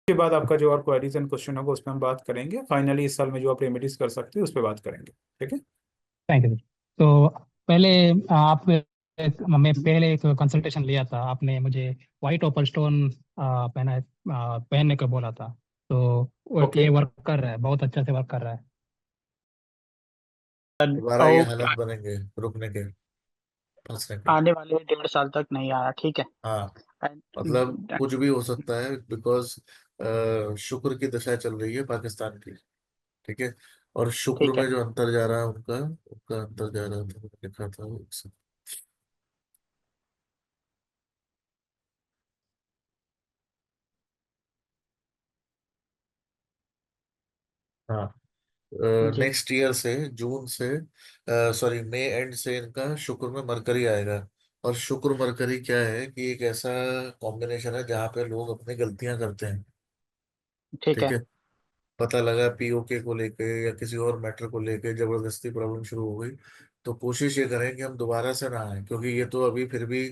के बाद आपका जो और क्वेरीज एंड क्वेश्चन होगा उस पर हम बात करेंगे। फाइनली इस साल में जो आप रेमेडीज कर सकते हैं उस पर बात करेंगे। ठीक है। Thank you. तो पहले आप मैं पहले एक कंसल्टेशन लिया था, आपने मुझे वाइट ओपल स्टोन पहनने को बोला था। तो ओके। ये वर्क कर रहा है, बहुत अच्छा से वर्क कर रहा है। दोबारा ये ओके। हालत बनेंगे रुकने के, फंसने के। आने वाले 1.5 साल तक नहीं आया, ठीक है। हाँ, मतलब And- कुछ भी हो सकता है, बिकॉज शुक्र की दशा चल रही है पाकिस्तान की। ठीक है। और शुक्र ठीक है। में जो अंतर जा रहा है उनका उनका अंतर जा रहा था, लिखा था हाँ, जी। नेक्स्ट ईयर से, जून से, सॉरी मई एंड से इनका शुक्र में मरकरी आएगा। और शुक्र मरकरी क्या है कि एक ऐसा कॉम्बिनेशन है जहाँ पे लोग अपनी गलतियां करते हैं। ठीक ठीक है। है। पता लगा पीओके को लेके या किसी और मैटर को लेके जबरदस्ती प्रॉब्लम शुरू हो गई, तो कोशिश ये करें कि हम दोबारा से ना आए, क्योंकि ये तो अभी फिर भी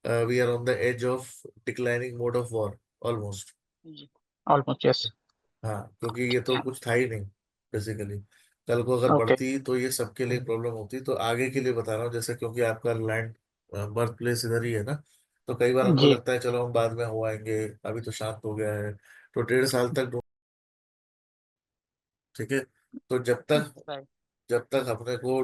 we are on the edge of declining mode of war almost. जी। Almost yes. हाँ, क्योंकि ये तो कुछ था ही नहीं बेसिकली। कल को अगर ओके। बढ़ती तो ये सबके लिए प्रॉब्लम होती, तो आगे के लिए बता रहा हूँ, जैसे क्योंकि आपका लैंड बर्थ प्लेस इधर ही है ना, तो कई बार हमको जी। लगता है चलो हम बाद में हो आएंगे, अभी तो शांत हो गया है, तो 1.5 साल तक ठीक है। तो सही। जब तक अपने को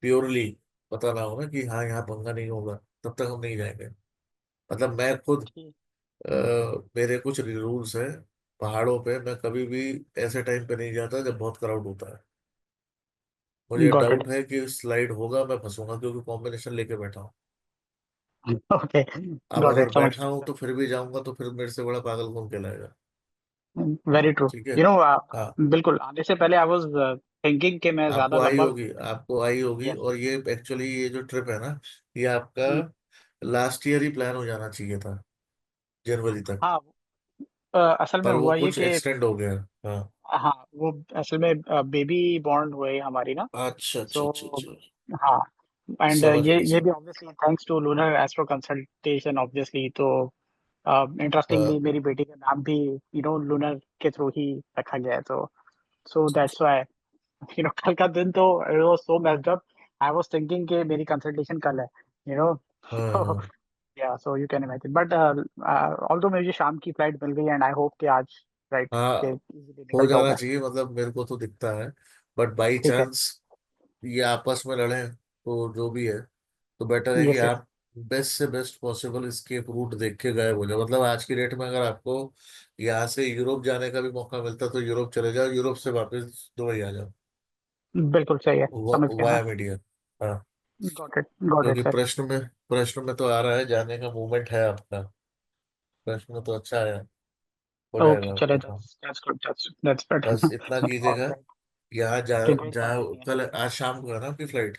प्योरली पता ना हो ना कि हाँ यहाँ पंगा नहीं होगा, तब तक हम नहीं जाएंगे। मतलब मैं खुद ठीक। अ, मेरे कुछ रूल्स हैं। पहाड़ों पे मैं कभी भी ऐसे टाइम पे नहीं जाता जब बहुत क्राउड होता है। मुझे गॉट इट। डाउट है कि स्लाइड होगा, मैं फंसूंगा, क्योंकि कॉम्बिनेशन लेके बैठा हूँ। ओके। अब गॉट अगर इट, समझ बैठा हूँ गया तो फिर भी जाऊंगा, तो फिर मेरे से बड़ा पागल कौन कहलाएगा। सर। Very true. ठीक है। यू नो, हाँ, बिल्कुल आने से पहले आई वाज थिंकिंग कि मैं ज्यादा आपको आई लंबा। होगी, आपको आई होगी, यस। और ये एक्चुअली ये जो ट्रिप है ना, ये आपका जी। लास्ट ईयर ही प्लान हो जाना चाहिए था, जनवरी तक। हाँ। असल में पर वो हुआ ये कुछ कि एक्सटेंड हो गया। हाँ। हाँ, वो असल में बेबी बॉर्न हुए हमारी ना। अच्छा अच्छा सो अच्छा अच्छा। हाँ। एंड समझ ये गया, ये समझ। भी obviously thanks to lunar astro consultation obviously. तो इंटरेस्टिंगली हाँ मेरी बेटी का नाम भी लूनर के थ्रू ही रखा गया है। तो सो दैट्स व्हाई कल का दिन तो it was so messed up. I was thinking कि मेरी कंसल्टेशन कल है। यू नो हाँ तो हाँ या so you can imagine, but although मुझे शाम की फ्लाइट मिल गई एंड आई होप कि आज राइट के हाँ, इजीली हो निकल जाना जाऊंगा। चाहिए, मतलब मेरे को तो दिखता है। बट बाई ठीक है। चांस ये आपस में लड़े तो जो भी है, तो बेटर है कि यस यस। आप बेस्ट से बेस्ट पॉसिबल escape रूट देख के गए हो जाए। मतलब आज की डेट में अगर आपको यहाँ से यूरोप जाने का भी मौका मिलता तो यूरोप चले जाओ, यूरोप से वापस दुबई आ जाओ, बिल्कुल सही है, समझ गया मैं। Via media. हाँ, गॉट इट क्योंकि सर। प्रश्न में तो आ रहा है, जाने का मूवमेंट है आपका, प्रश्न में तो अच्छा है, हो ओके जाएगा चलो, आपका काम। दैट्स गुड, दैट्स बस गुड। इतना कीजिएगा, ऑलराइट। यहाँ जा कि डेट जहाँ पकड़नी है। कल आज शाम को है ना आपकी फ्लाइट।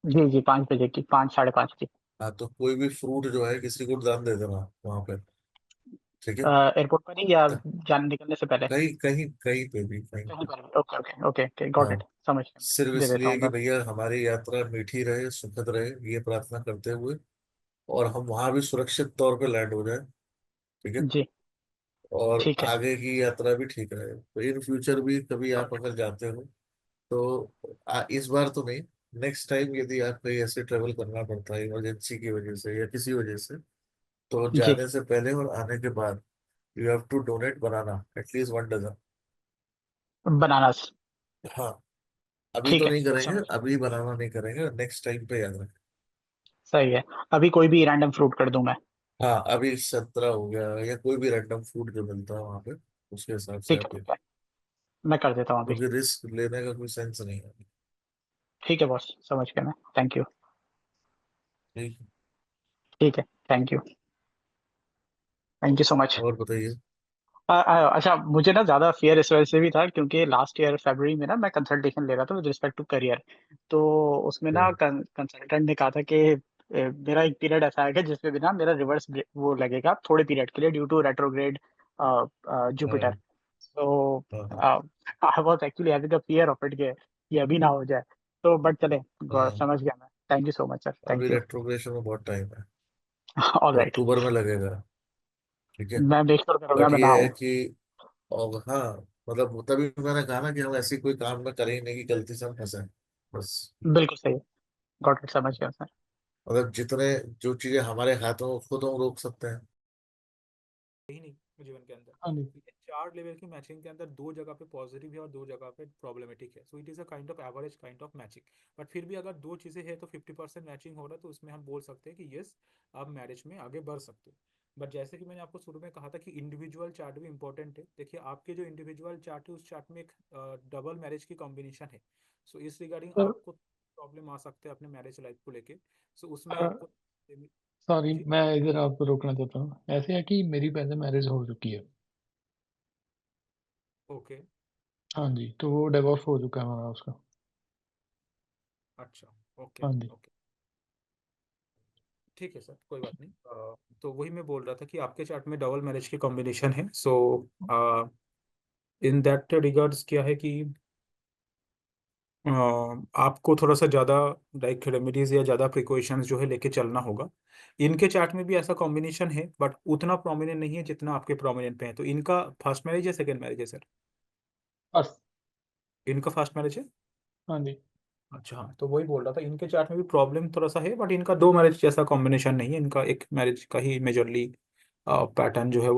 जी जी, 5 बजे की, 5 साढ़े 5 की। हाँ, तो कोई भी फ्रूट जो है किसी को दान दे देना वहां पे। ठीक है। एयरपोर्ट पर ही या त- जाने निकलने से पहले? कहीं कहीं कहीं पे भी, कहीं कहीं पे। पर भी, okay okay okay okay, got it, हाँ, समझ सिर्फ गया, दे देता इसलिए हूँ कि मैं। भैया हमारी यात्रा मीठी रहे, सुखद रहे, ये प्रार्थना करते हुए, और हम वहां भी सुरक्षित तौर पे लैंड हो जाए। ठीक है। जी। और ठीक है। आगे की यात्रा भी ठीक रहे, तो इन फ्यूचर भी कभी आप गॉट इट। अगर जाते हो तो इस बार तो नहीं, नेक्स्ट टाइम यदि आप कहीं ऐसे ट्रेवल करना पड़ता है इमरजेंसी की वजह से या किसी वजह से, तो जी। जाने से पहले और आने के बाद you have to donate banana at least 1 dozen. Bananas. हाँ, अभी ठीक तो है, नहीं करेंगे, समझ गया। अभी बनाना नहीं करेंगे, नेक्स्ट टाइम पे याद रखें। सही है। अभी कोई भी रैंडम फ्रूट कर दूं मैं? हाँ, अभी संतरा हो गया या कोई भी रैंडम फूड जो मिलता है वहां पे, उसके हिसाब से ठीक है आप ये, ठीक है, मैं कर देता हूँ अभी। क्योंकि रिस्क लेने का कोई सेंस नहीं है। ठीक है बॉस, समझ गया मैं, थैंक यू। ठीक है। ठीक है। Thank you. Thank you so much. और बताइए। अच्छा, मुझे ना ज़्यादा फियर इस वजह से भी था क्योंकि लास्ट ईयर फरवरी में ना मैं कंसल्टेशन ले रहा था विद रिस्पेक्ट टू करियर। तो उसमें ना हम्म, कंसल्टेंट ने कहा था कि मेरा एक पीरियड ऐसा आएगा जिसमें भी ना मेरा रिवर्स वो लगेगा थोड़े पीरियड के लिए ड्यू टू रेट्रोग्रेड जुपिटर। हाँ तो हाँ हाँ I was actually having a fear of it कि ये अभी ना हो जाए। तो बट चले, हाँ। समझ गया मैं, thank you so much sir, अभी थैंक यू। रेट्रोग्रेशन में बहुत टाइम है, ऑल राइट। अक्टूबर में लगेगा। ठीक है। मैं मेक श्योर करूंगा बट मैं ना ये है हूँ। कि, और हाँ, मतलब तभी मैंने कहा ना कि हम ऐसी कोई काम में करें ही नहीं कि गलती से हम फंसे, बस। बिल्कुल सही। गॉट इट, समझ गया सर। मतलब जितने जो चीजें हमारे हाथों में उसको तो हम रोक सकते हैं। ही नहीं जीवन के अंदर। हाँ जी। ये 4 लेवल की मैचिंग के अंदर 2 जगह पे पॉजिटिव है और 2 जगह पे प्रॉब्लमेटिक है, so it is a kind of average kind of matching. But फिर भी अगर 2 चीजें हैं तो 50% मैचिंग हो रहा है, तो उसमें हम बोल सकते हैं कि यस, आप मैरिज में आगे बढ़ सकते हो। बट जैसे कि मैंने आपको शुरू में कहा था कि इंडिविजुअल चार्ट भी इंपॉर्टेंट है। देखिए आपके जो इंडिविजुअल चार्ट है उस चार्ट में एक डबल मैरिज की कॉम्बिनेशन है। सो इस रिगार्डिंग तो आपको प्रॉब्लम आ सकते हैं अपने मैरिज लाइफ को लेके। सो उसमें आपको सॉरी, जी मैं इधर आपको रोकना चाहता हूँ। ऐसे है कि मेरी पहले मैरिज हो चुकी है। ओके। हाँ जी, तो वो डिवोर्स हो चुका है हमारा उसका। अच्छा। ओके। हाँ जी। ओके। ठीक है सर, कोई बात नहीं। तो वही मैं बोल रहा था कि आपके चार्ट में डबल मैरिज की कॉम्बिनेशन है। सो इन दैट रिगार्ड्स क्या है कि अ, आपको थोड़ा सा ज़्यादा लाइक रेमेडीज या ज़्यादा प्रिकॉशंस जो है लेके चलना होगा। इनके चार्ट में भी ऐसा कॉम्बिनेशन है बट उतना प्रोमिनेंट नहीं है जितना आपके प्रोमिनेंट पे है। तो इनका फर्स्ट मैरिज है सेकंड मैरिज है सर? बस। इनका फर्स्ट मैरिज है। हाँ जी। अच्छा हाँ, तो वही बोल रहा था इनके चार्ट में भी प्रॉब्लम थोड़ा सा है बट इनका 2 मैरिज जैसा कॉम्बिनेशन नहीं है। इनका एक मैरिज का ही मेजरली पैटर्न जो है वो